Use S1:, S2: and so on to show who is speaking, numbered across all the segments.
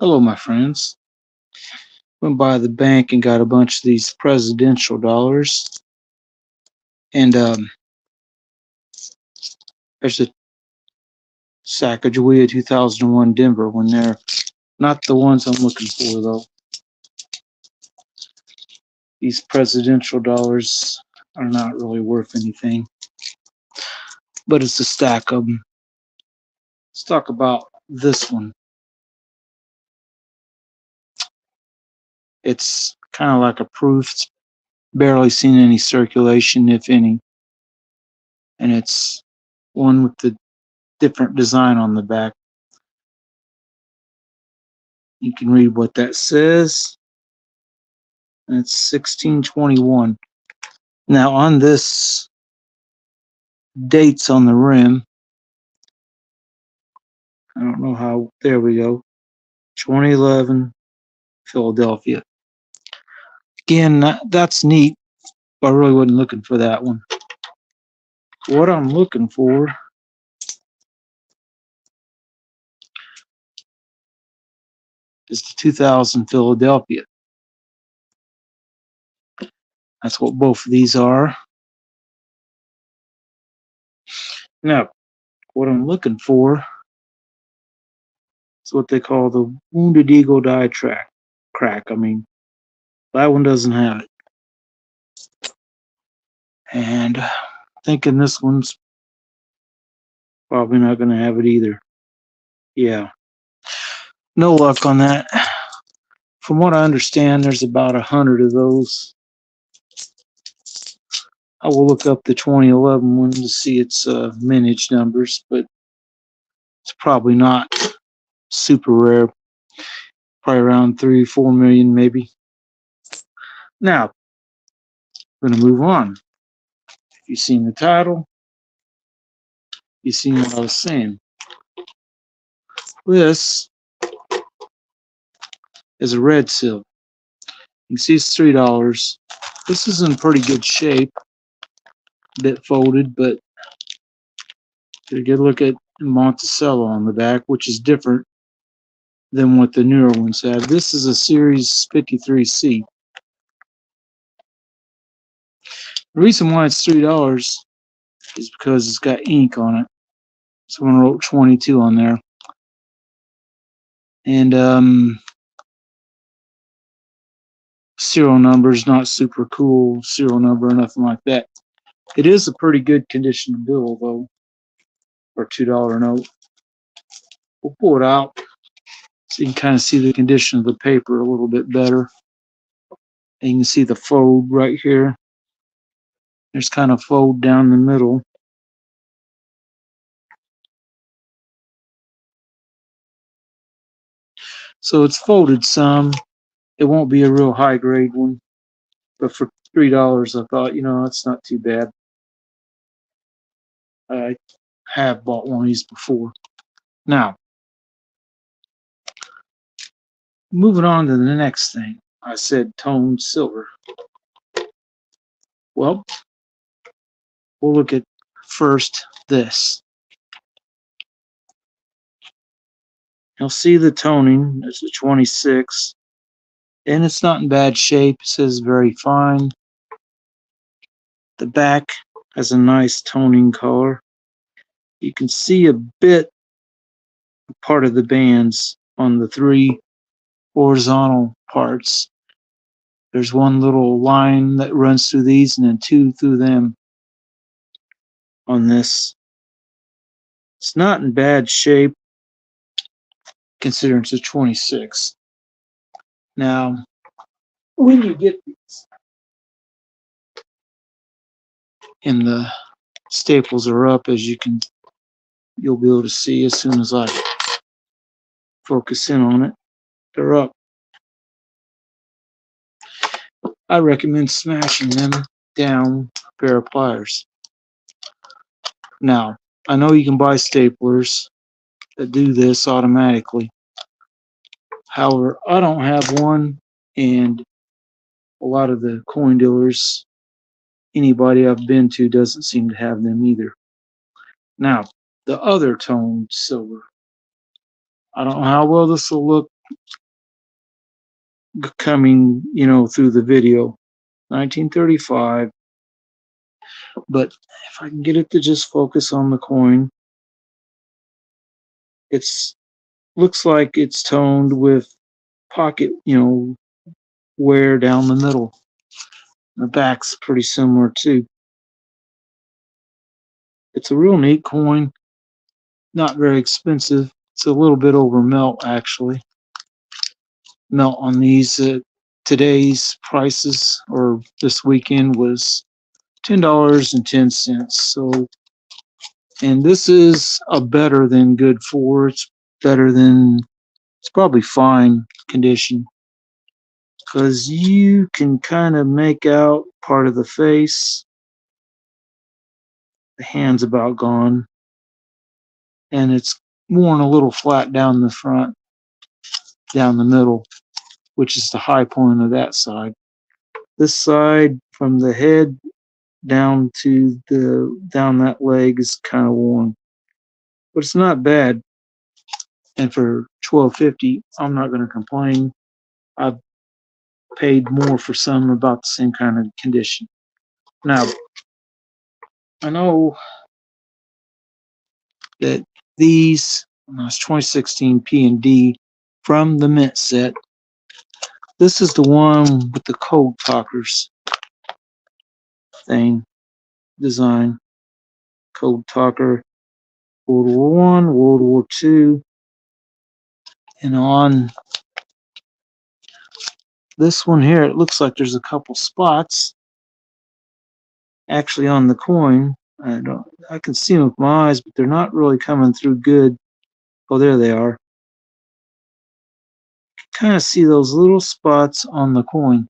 S1: Hello, my friends. Went by the bank and got a bunch of these presidential dollars. And there's a Sacagawea 2001 Denver when they're not the ones I'm looking for, though. These presidential dollars are not really worth anything, but it's a stack of them. Let's talk about this one. It's kind of like a proof. It's barely seen any circulation, if any. And it's one with the different design on the back. You can read what that says. And it's 1621. Now on this dates on the rim, I don't know how, there we go. 2011, Philadelphia. Again, that's neat, but I really wasn't looking for that one. What I'm looking for is the 2000 Philadelphia. That's what both of these are. Now, what I'm looking for is what they call the Wounded Eagle die crack. I mean, that one doesn't have it. And thinking this one's probably not going to have it either. Yeah. No luck on that. From what I understand, there's about 100 of those. I will look up the 2011 one to see its mintage numbers, but it's probably not super rare. Probably around 3-4 million, maybe. Now, I'm going to move on. If you've seen the title, you've seen what I was saying. This is a red silk. You can see it's $3. This is in pretty good shape. A bit folded, but get a good look at Monticello on the back, which is different than what the newer ones have. This is a Series 53C. The reason why it's $3 is because it's got ink on it. Someone wrote 22 on there. And serial number's not super cool, serial number or nothing like that. It is a pretty good condition bill, though, for a $2 note. We'll pull it out so you can kind of see the condition of the paper a little bit better. And you can see the fold right here. There's kind of fold down the middle. So it's folded some. It won't be a real high grade one. But for $3, I thought, it's not too bad. I have bought one of these before. Now, moving on to the next thing. I said toned silver. Well, we'll look at first this. You'll see the toning. There's a 26. And it's not in bad shape. It says very fine. The back has a nice toning color. You can see a bit part of the bands on the 3 horizontal parts. There's one little line that runs through these and then 2 through them on this. It's not in bad shape considering it's a 26. Now, when you get these, and the staples are up, as you'll be able to see as soon as I focus in on it. They're up. I recommend smashing them down with a pair of pliers. Now, I know you can buy staplers that do this automatically. However, I don't have one, and a lot of the coin dealers, anybody I've been to, doesn't seem to have them either. Now, the other toned silver. I don't know how well this will look coming, through the video. 1935. But if I can get it to just focus on the coin, it's looks like it's toned with pocket, wear down the middle. The back's pretty similar too. It's a real neat coin. Not very expensive. It's a little bit over melt actually. Melt on these today's prices or this weekend was $10.10. So, and this is a better than good for. It's better than, it's probably fine condition because you can kind of make out part of the face. The hand's about gone, and it's worn a little flat down the front, down the middle, which is the high point of that side. This side from the head down to down that leg is kind of worn, but it's not bad. And for $12.50, I'm not going to complain. I've paid more for some about the same kind of condition. Now, I know that these, it's 2016 P&D from the mint set. This is the one with the code talkers thing, design. Code talker, World War One, World War Two, and on this one here, it looks like there's a couple spots actually on the coin. I can see them with my eyes, but they're not really coming through good. Oh, there they are. Kind of see those little spots on the coin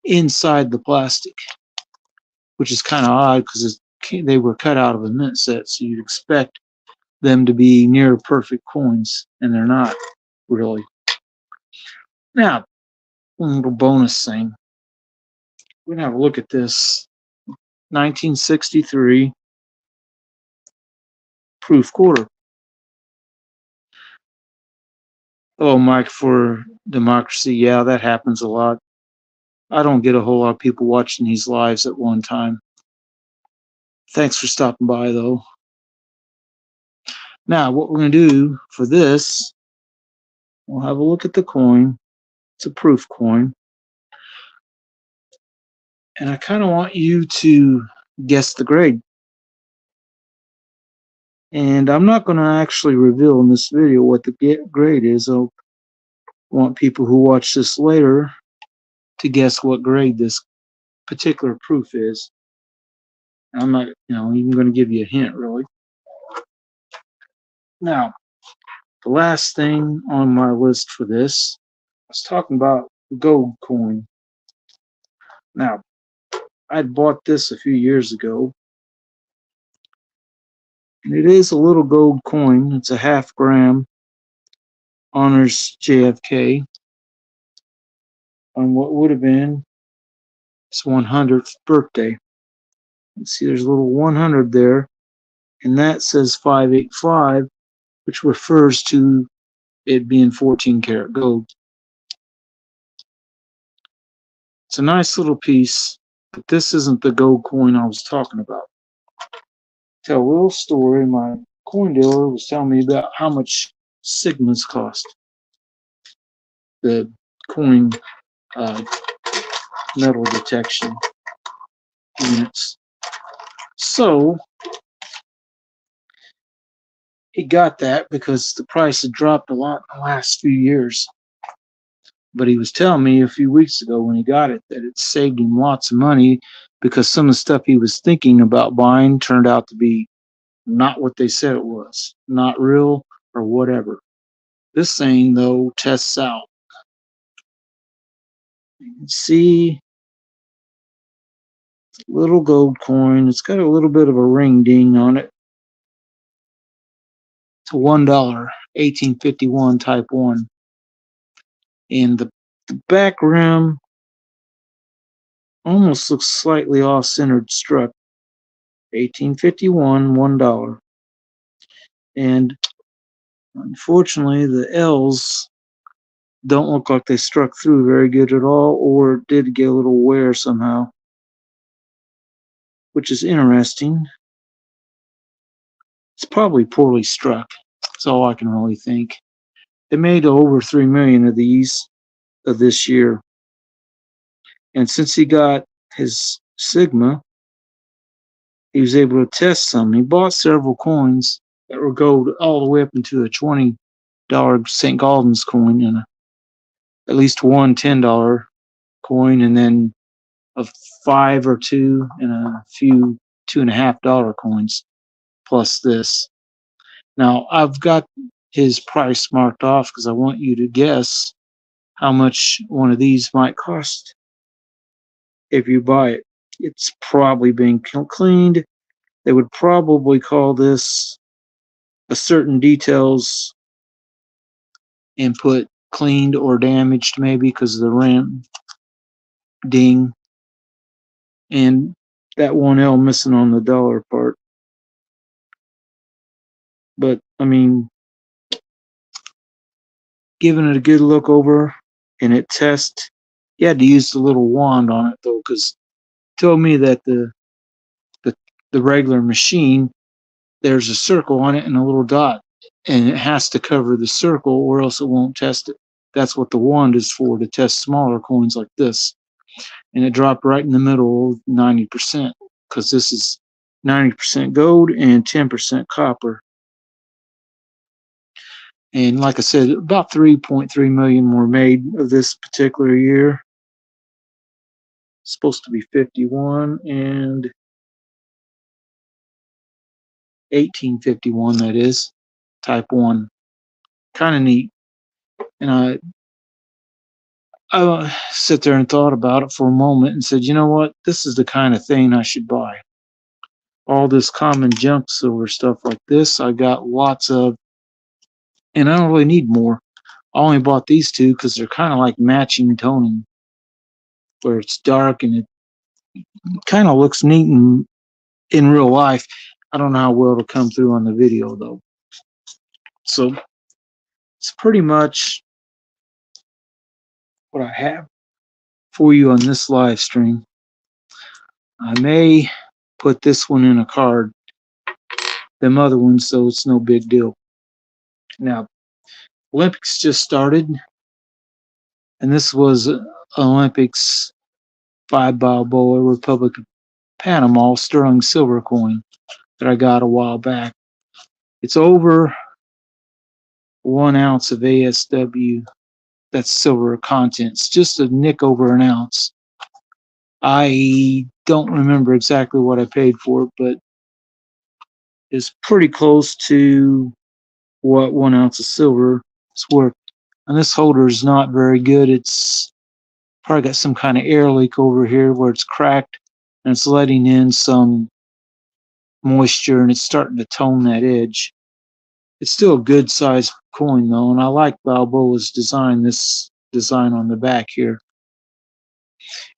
S1: inside the plastic, which is kind of odd because they were cut out of a mint set, so you'd expect them to be near perfect coins, and they're not really. Now, one little bonus thing. We're gonna have a look at this 1963 proof quarter. Oh, Mike, for democracy, yeah, that happens a lot. I don't get a whole lot of people watching these lives at one time. Thanks for stopping by, though. Now, what we're going to do for this, we'll have a look at the coin. It's a proof coin. And I kind of want you to guess the grade. And I'm not going to actually reveal in this video what the grade is. I want people who watch this later to guess what grade this particular proof is. I'm not, even going to give you a hint, really. Now, the last thing on my list for this, I was talking about the gold coin. Now, I bought this a few years ago, and it is a little gold coin. It's a half-gram, honors JFK on what would have been his 100th birthday. You see, there's a little 100 there, and that says 585, which refers to it being 14 karat gold. It's a nice little piece, but this isn't the gold coin I was talking about. Tell a little story. My coin dealer was telling me about how much Sigmas cost. The coin metal detection units. So he got that because the price had dropped a lot in the last few years. But he was telling me a few weeks ago when he got it that it saved him lots of money because some of the stuff he was thinking about buying turned out to be not what they said it was, not real or whatever. This thing, though, tests out. You can see little gold coin. It's got a little bit of a ring ding on it. It's a $1, 1851 type 1. And the back rim almost looks slightly off-centered struck. 1851, $1. And unfortunately, the L's don't look like they struck through very good at all, or did get a little wear somehow, which is interesting. It's probably poorly struck. That's all I can really think. They made over 3 million of these of this year. And since he got his Sigma, he was able to test some. He bought several coins that were gold all the way up into a $20 St. Gaudens coin and at least one $10 coin, and then a 5 or 2 and a few $2.50 coins plus this. Now I've got his price marked off because I want you to guess how much one of these might cost if you buy it. It's probably been cleaned. They would probably call this a certain details and put cleaned or damaged maybe because of the rim ding and that one L missing on the dollar part. But I mean, giving it a good look over and it test, you had to use the little wand on it though, because it told me that the regular machine, there's a circle on it and a little dot, and it has to cover the circle or else it won't test it. That's what the wand is for, to test smaller coins like this. And it dropped right in the middle, 90%, because this is 90% gold and 10% copper. And like I said, about 3.3 million were made of this particular year. It's supposed to be 51 and 1851, that is, type 1. Kind of neat. And I sit there and thought about it for a moment and said, you know what? This is the kind of thing I should buy. All this common junk silver stuff like this, I got lots of, and I don't really need more. I only bought these two because they're kind of like matching toning, where it's dark and it kind of looks neat in real life. I don't know how well it'll come through on the video though. So it's pretty much what I have for you on this live stream. I may put this one in a card, them other ones, so it's no big deal. Now, Olympics just started, and this was Olympics 5 Balboa Republic of Panama sterling silver coin that I got a while back. It's over 1 ounce of ASW, that's silver contents, just a nick over an ounce. I don't remember exactly what I paid for it, but it's pretty close to what 1 ounce of silver is worth. And this holder is not very good. It's probably got some kind of air leak over here where it's cracked and it's letting in some moisture and it's starting to tone that edge. It's still a good size coin though, and I like Balboa's design, this design on the back here.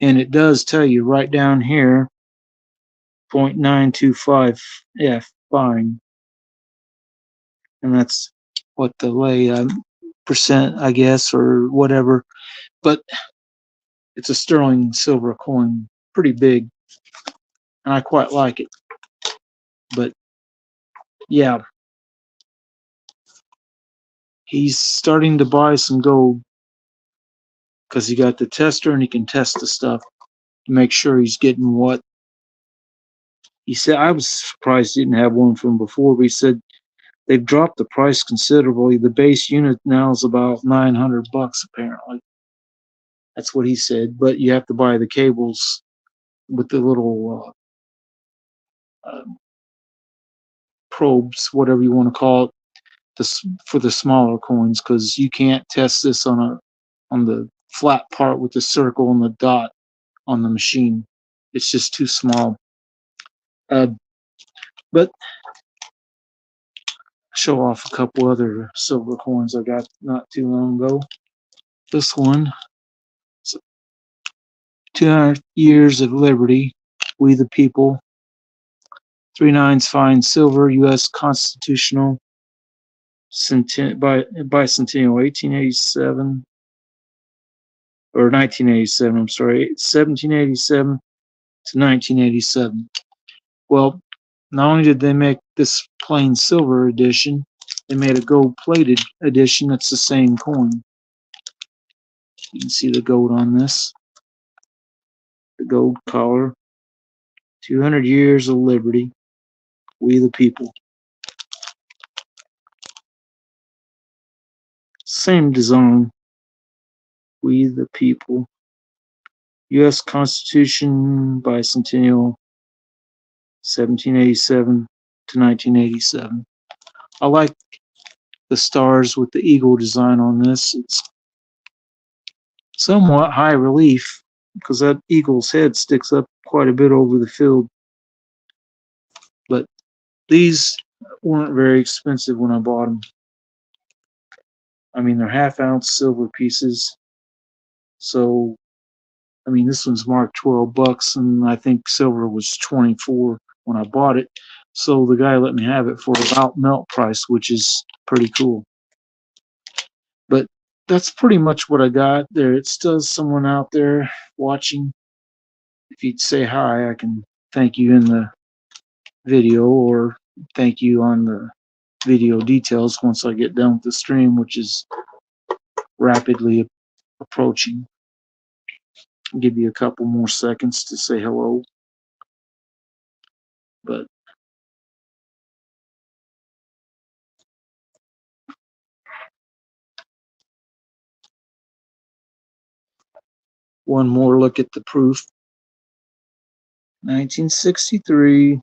S1: And it does tell you right down here, 0.925 F fine. And that's what the lay percent, I guess, or whatever. But it's a sterling silver coin, pretty big, and I quite like it. But yeah, he's starting to buy some gold because he got the tester and he can test the stuff to make sure he's getting what he said. I was surprised he didn't have one from before, but he said they've dropped the price considerably. The base unit now is about $900 apparently. That's what he said, but you have to buy the cables with the little probes, whatever you want to call it, for the smaller coins, because you can't test this on the flat part with the circle and the dot on the machine. It's just too small. But show off a couple other silver coins I got not too long ago. This one, 200 years of liberty, we the people. 3 nines fine silver, U.S. Constitutional bicentennial, 1887. or 1987, I'm sorry, 1787 to 1987. Well, not only did they make this plain silver edition, they made a gold-plated edition that's the same coin. You can see the gold on this, the gold collar. 200 years of liberty, we the people. Same design, we the people. U.S. Constitution Bicentennial, 1787 to 1987. I like the stars with the eagle design on this. It's somewhat high relief because that eagle's head sticks up quite a bit over the field. But these weren't very expensive when I bought them. I mean, they're half-ounce silver pieces. So, I mean, this one's marked $12, and I think silver was 24 when I bought it. So the guy let me have it for about melt price, which is pretty cool. But that's pretty much what I got there. It's still someone out there watching. If you'd say hi, I can thank you in the video or thank you on the video details once I get done with the stream, which is rapidly approaching. I'll give you a couple more seconds to say hello. But one more look at the proof. 1963.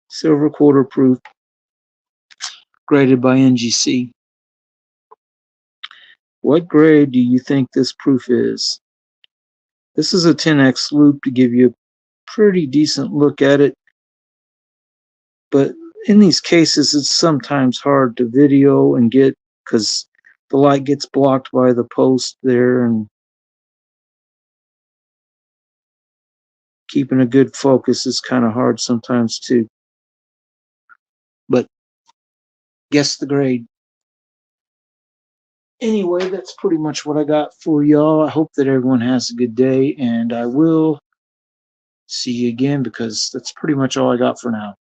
S1: Silver quarter proof, graded by NGC. What grade do you think this proof is? This is a 10x loop to give you a pretty decent look at it. But in these cases, it's sometimes hard to video and get because the light gets blocked by the post there, and keeping a good focus is kind of hard sometimes too. But guess the grade. Anyway, that's pretty much what I got for y'all. I hope that everyone has a good day, and I will see you again because that's pretty much all I got for now.